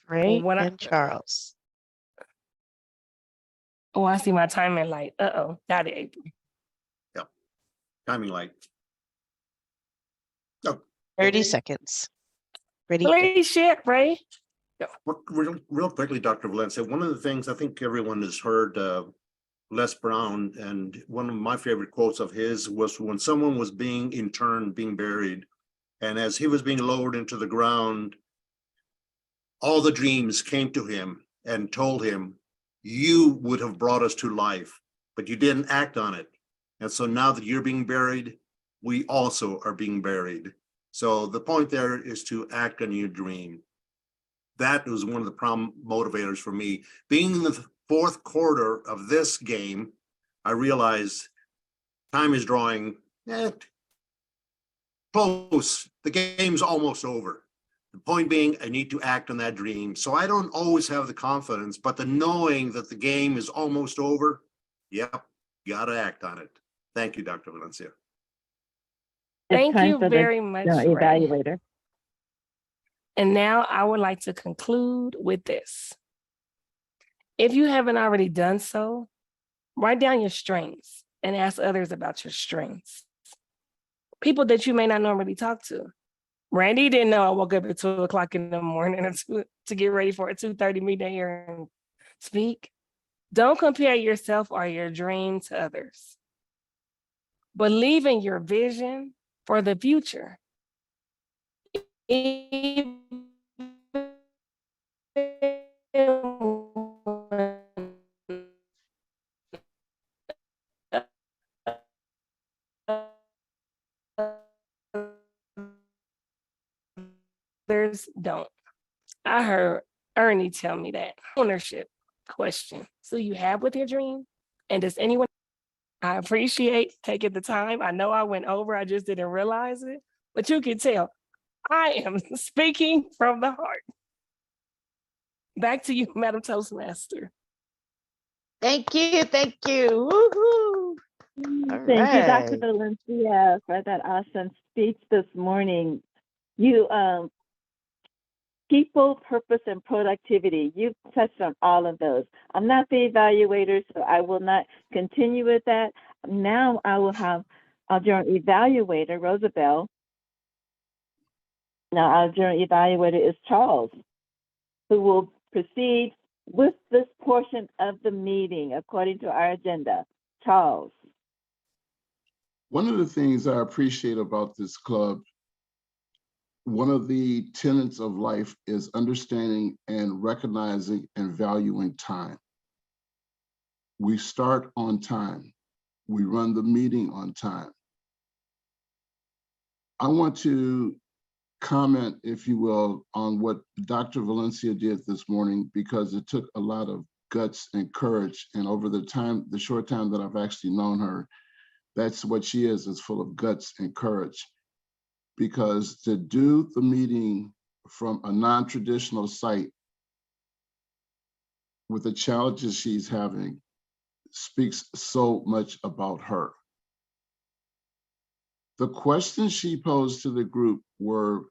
Ray What I, and Charles. oh, I see my timing light. Uh-oh, got it, April. Timing light. 30 seconds. Ready? Go. Please share, Ray. Real quickly, Dr. Valencia, one of the things I think everyone has heard Les Brown, and one of my favorite quotes of his was when someone was being interned, being buried, and as he was being lowered into the ground, all the dreams came to him and told him, you would have brought us to life, but you didn't act on it. And so now that you're being buried, we also are being buried. So the point there is to act on your dream. That was one of the motivators for me. Being in the fourth quarter of this game, I realized time is drawing close. The game's almost over. The point being, I need to act on that dream. So I don't always have the confidence, but the knowing that the game is almost over, yep, you got to act on it. Thank you, Dr. Valencia. Thank you very much, Ray. Evaluator. And now I would like to conclude with this. If you haven't already done so, write down your strengths and ask others about your strengths. People that you may not normally talk to. Randy didn't know I woke up at 2 o'clock in the morning to get ready for a 2:30 meeting here and speak. Don't compare yourself or your dream to others. Believe in your vision for the future. Others don't. I heard Ernie tell me that. Ownership question. So you have with your dream? And does anyone? I appreciate taking the time. I know I went over, I just didn't realize it, but you can tell I am speaking from the heart. Back to you, Madam Toastmaster. Thank you. Thank you. Woo-hoo. All Thank you, Dr. right. Valencia, for that awesome speech this morning. You, people, purpose, and productivity. You've touched on all of those. I'm not the evaluator, so I will not continue with that. Now I will have our journal evaluator, Rosabelle. Now our journal evaluator is Charles, who will proceed with this portion of the meeting according to our agenda. Charles. One of the things I appreciate about this club, one of the tenets of life is understanding and recognizing and valuing time. We start on time. We run the meeting on time. I want to comment, if you will, on what Dr. Valencia did this morning, because it took a lot of guts and courage. And over the short time that I've actually known her, that's what she is full of guts and courage. Because to do the meeting from a non-traditional site with the challenges she's having speaks so much about her. The questions she posed to the group were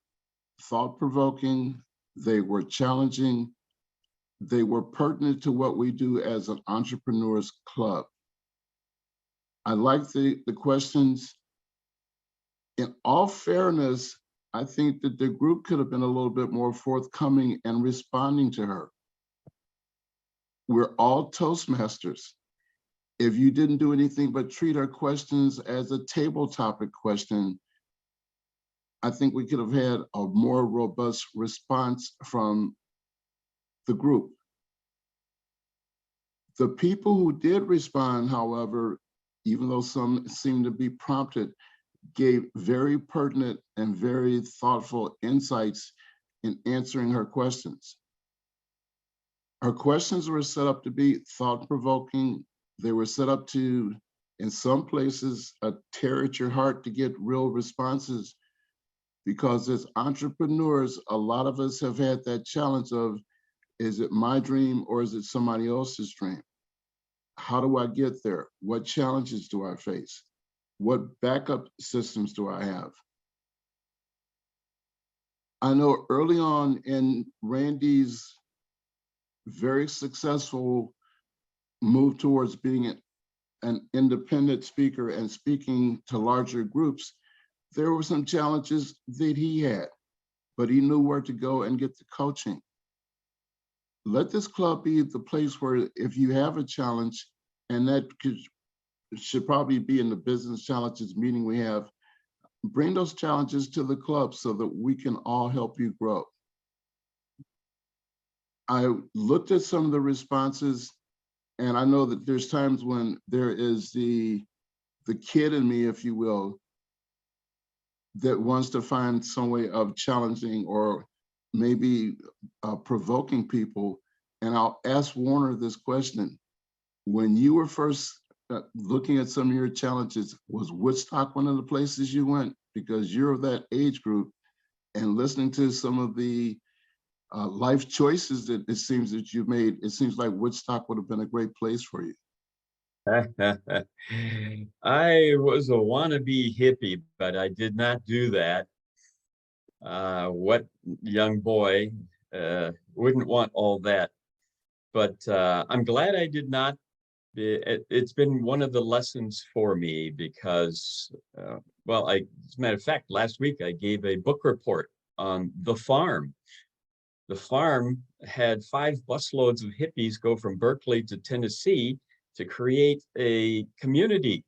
thought-provoking, they were challenging, they were pertinent to what we do as an entrepreneurs club. I like the questions. In all fairness, I think that the group could have been a little bit more forthcoming and responding to her. We're all Toastmasters. If you didn't do anything but treat our questions as a table topic question, I think we could have had a more robust response from the group. The people who did respond, however, even though some seem to be prompted, gave very pertinent and very thoughtful insights in answering her questions. Her questions were set up to be thought-provoking. They were set up to, in some places, tear at your heart to get real responses, because as entrepreneurs, a lot of us have had that challenge of, is it my dream or is it somebody else's dream? How do I get there? What challenges do I face? What backup systems do I have? I know early on in Randy's very successful move towards being an independent speaker and speaking to larger groups, there were some challenges that he had, but he knew where to go and get the coaching. Let this club be the place where if you have a challenge, and that should probably be in the business challenges meeting we have, bring those challenges to the club so that we can all help you grow. I looked at some of the responses, and I know that there's times when there is the kid in me, if you will, that wants to find some way of challenging or maybe provoking people. And I'll ask Warner this question. When you were first looking at some of your challenges, was Woodstock one of the places you went? Because you're of that age group, and listening to some of the life choices that it seems that you've made, it seems like Woodstock would have been a great place for you. I was a wannabe hippie, but I did not do that. What young boy wouldn't want all that? But I'm glad I did not. It's been one of the lessons for me because, well, as a matter of fact, last week I gave a book report on The Farm. The Farm had 5 busloads of hippies go from Berkeley to Tennessee to create a community.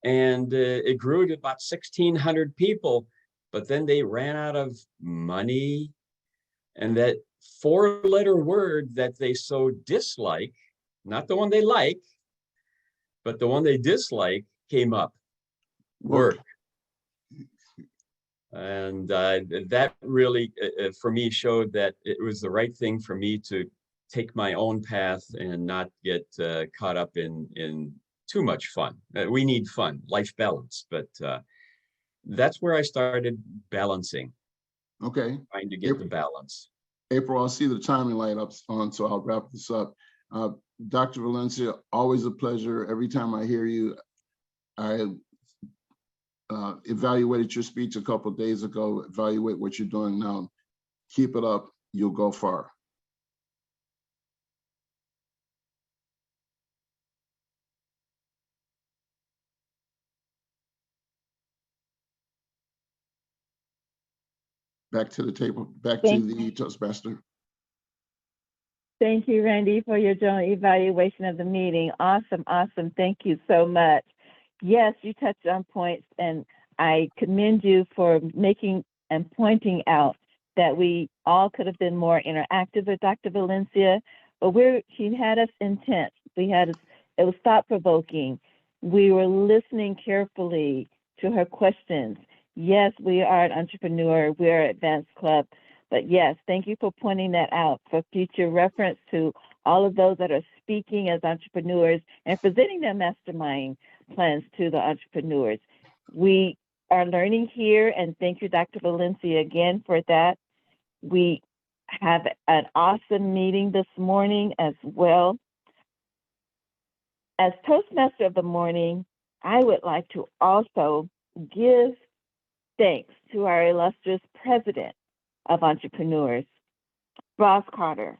And it grew to about 1,600 people, but then they ran out of money. And that 4-letter word that they so dislike, not the one they like, but the one they dislike, came up: work. And that really, for me, showed that it was the right thing for me to take my own path and not get caught up in too much fun. We need fun, life balance, but that's where I started balancing. Okay. Trying to get the balance. April, I'll see the timing light up on, so I'll wrap this up. Dr. Valencia, always a pleasure. Every time I hear you, I evaluated your speech a couple of days ago, evaluate what you're doing now. Keep it up, you'll go far. Back to the table, back to the Toastmaster. Thank you, Randy, for your joint evaluation of the meeting. Awesome, awesome. Thank you so much. Yes, you touched on points, and I commend you for making and pointing out that we all could have been more interactive with Dr. Valencia, but she had us intense. It was thought-provoking. We were listening carefully to her questions. Yes, we are an entrepreneur, we're an advanced club, but yes, thank you for pointing that out for future reference to all of those that are speaking as entrepreneurs and presenting their mastermind plans to the entrepreneurs. We are learning here, and thank you, Dr. Valencia, again for that. We have an awesome meeting this morning as well. As Toastmaster of the morning, I would like to also give thanks to our illustrious president of entrepreneurs, Roz Carter.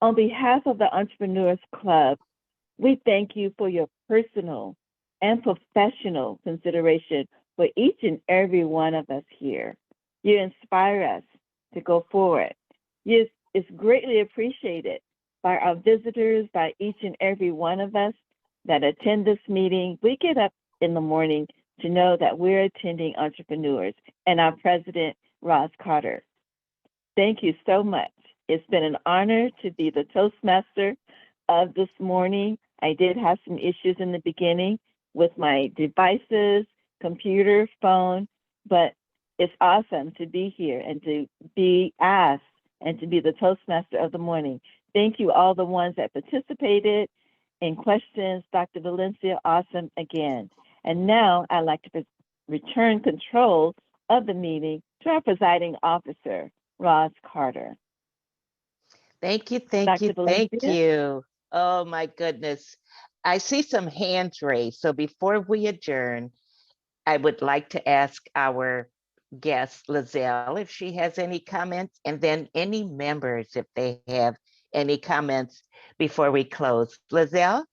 On behalf of the Entrepreneurs Club, we thank you for your personal and professional consideration for each and every one of us here. You inspire us to go forward. It's greatly appreciated by our visitors, by each and every one of us that attend this meeting. We get up in the morning to know that we're attending entrepreneurs and our president, Roz Carter. Thank you so much. It's been an honor to be the Toastmaster of this morning. I did have some issues in the beginning with my devices computer, phone, but it's awesome to be here and to be asked and to be the Toastmaster of the morning. Thank you, all the ones that participated in questions. Dr. Valencia, awesome again. And now I'd like to return control of the meeting to our presiding officer, Roz Carter. Thank you, thank Dr. you, thank Valencia? you. Oh my goodness. I see some hands raised. So before we adjourn, I would like to ask our guest, Lizelle, if she has any comments, and then any members, if they have any comments before we close. Lizelle?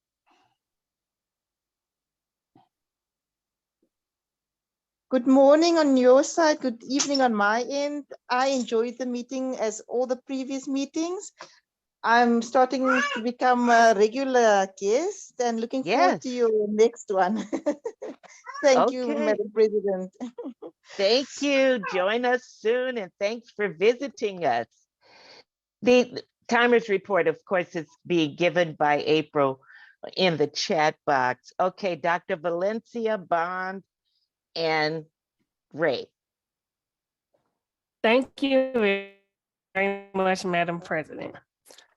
Good morning on your side, good evening on my end. I enjoyed the meeting as all the previous meetings. I'm starting to become a regular guest and looking forward to Yes. your next one. Thank you, Okay. Madam President. Thank you. Join us soon, and thanks for visiting us. The Timers Report, of course, is being given by April in the chat box. Okay, Dr. Valencia, Bond, and Ray. Thank you very much, Madam President.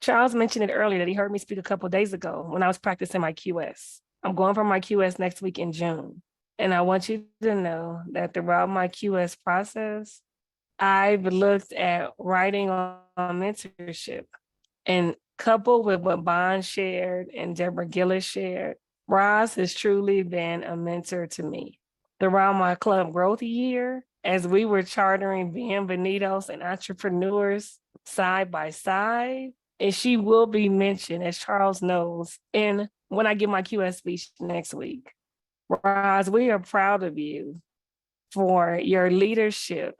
Charles mentioned it earlier that he heard me speak a couple of days ago when I was practicing my QS. I'm going for my QS next week in June. And I want you to know that throughout my QS process, I've looked at writing on mentorship, and coupled with what Bond shared and Deborah Gillis shared, Roz has truly been a mentor to me. Throughout my club growth year, as we were chartering Bienvenidos and entrepreneurs side by side, and she will be mentioned, as Charles knows, in when I give my QS speech next week. Roz, we are proud of you for your leadership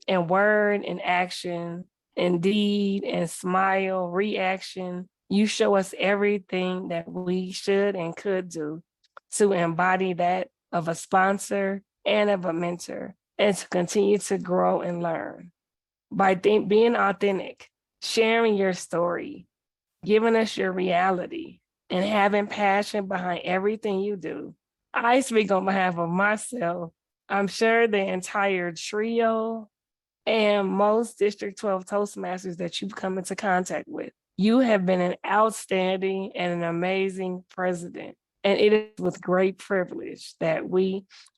and word and action and deed and smile, reaction. You show us everything that we should and could do to embody that of a sponsor and of a mentor, and to continue to grow and learn. By being authentic, sharing your story, giving us your reality, and having passion behind everything you do. I speak on behalf of myself. I'm sure the entire trio and most District 12 Toastmasters that you've come into contact with. You have been an outstanding and an amazing president. And it is with great privilege that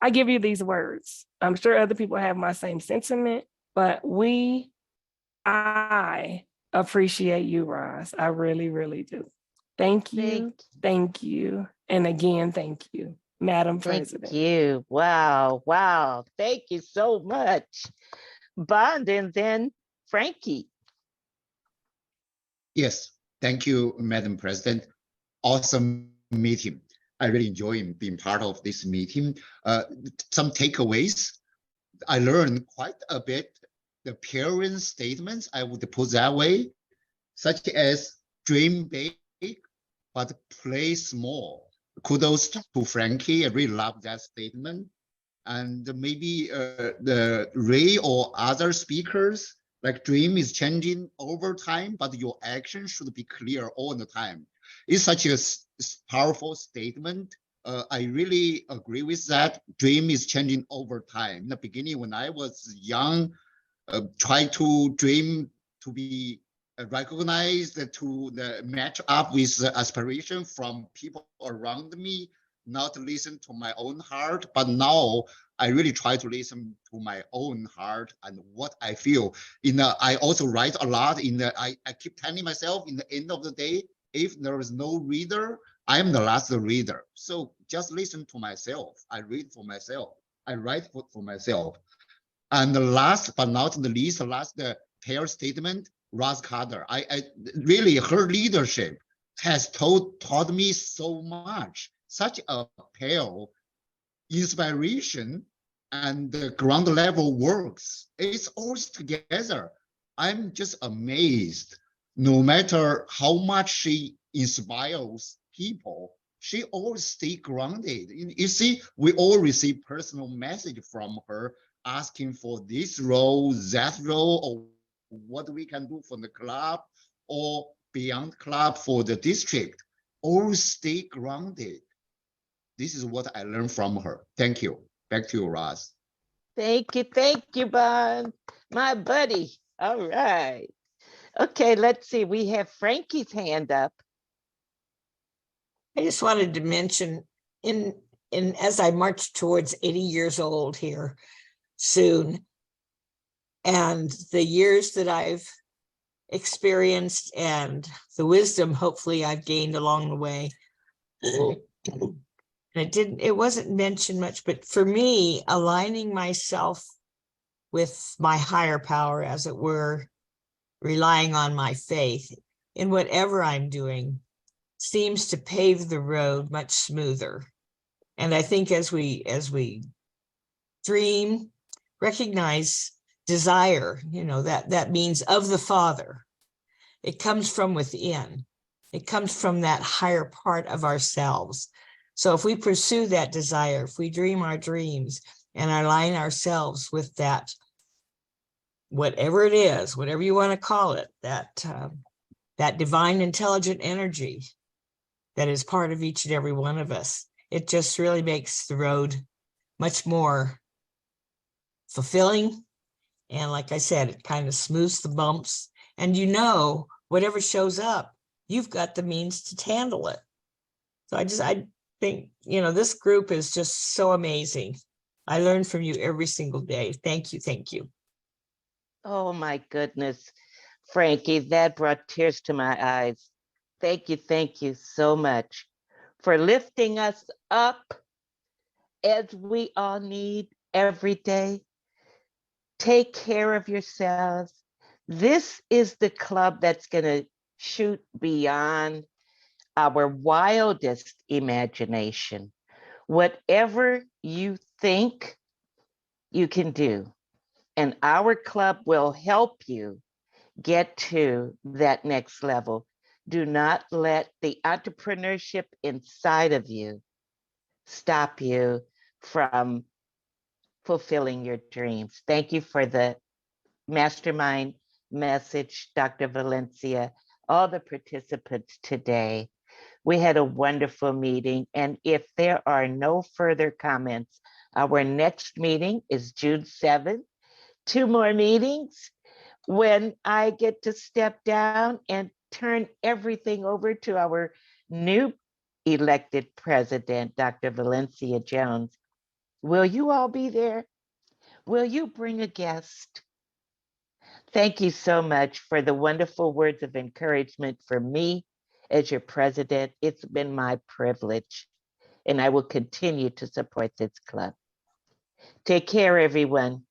I give you these words. I'm sure other people have my same sentiment, but I appreciate you, Roz. I really, really do. Thank you. Thank you. And again, thank you, Madam President. Thank you. Wow. Wow. Thank you so much. Bond, and then Frankie. Yes, thank you, Madam President. Awesome meeting. I really enjoy being part of this meeting. Some takeaways. I learned quite a bit. The parent statements, I would put that way, such as dream big, but play small. Kudos to Frankie. I really love that statement. And maybe the Ray or other speakers, like dream is changing over time, but your action should be clear all the time. It's such a powerful statement. I really agree with that. Dream is changing over time. In the beginning, when I was young, try to dream to be recognized, to match up with the aspiration from people around me, not listen to my own heart. But now I really try to listen to my own heart and what I feel. I also write a lot. I keep telling myself in the end of the day, if there is no reader, I am the last reader. So just listen to myself. I read for myself. I write for myself. And the last but not the least, the pair statement, Roz Carter. I really, her leadership has taught me so much. Such a pair inspiration and the ground level works. It's always together. I'm just amazed. No matter how much she inspires people, she always stay grounded. You see, we all receive personal message from her asking for this role, that role, or what we can do for the club or beyond club for the district. Always stay grounded. This is what I learned from her. Thank you. Back to you, Roz. Thank you, Bond, my buddy. All right. Okay, let's see. We have Frankie's hand up. I just wanted to mention in as I march towards 80 years old here soon, and the years that I've experienced and the wisdom hopefully I've gained along the way. It wasn't mentioned much, but for me, aligning myself with my higher power, as it were, relying on my faith in whatever I'm doing, seems to pave the road much smoother. And I think as we dream, recognize desire, that means of the Father. It comes from within. It comes from that higher part of ourselves. So if we pursue that desire, if we dream our dreams and align ourselves with that, whatever it is, whatever you want to call it, that divine intelligent energy that is part of each and every one of us, it just really makes the road much more fulfilling. And like I said, it kind of smooths the bumps. And whatever shows up, you've got the means to handle it. So I think, this group is just so amazing. I learn from you every single day. Thank you. Thank you. Oh my goodness, Frankie, that brought tears to my eyes. Thank you so much for lifting us up as we all need every day. Take care of yourselves. This is the club that's going to shoot beyond our wildest imagination. Whatever you think, you can do. And our club will help you get to that next level. Do not let the entrepreneurship inside of you stop you from fulfilling your dreams. Thank you for the mastermind message, Dr. Valencia, all the participants today. We had a wonderful meeting. And if there are no further comments, our next meeting is June 7th. 2 more meetings when I get to step down and turn everything over to our new elected president, Dr. Valencia Jones. Will you all be there? Will you bring a guest? Thank you so much for the wonderful words of encouragement for me as your president. It's been my privilege, and I will continue to support this club. Take care, everyone.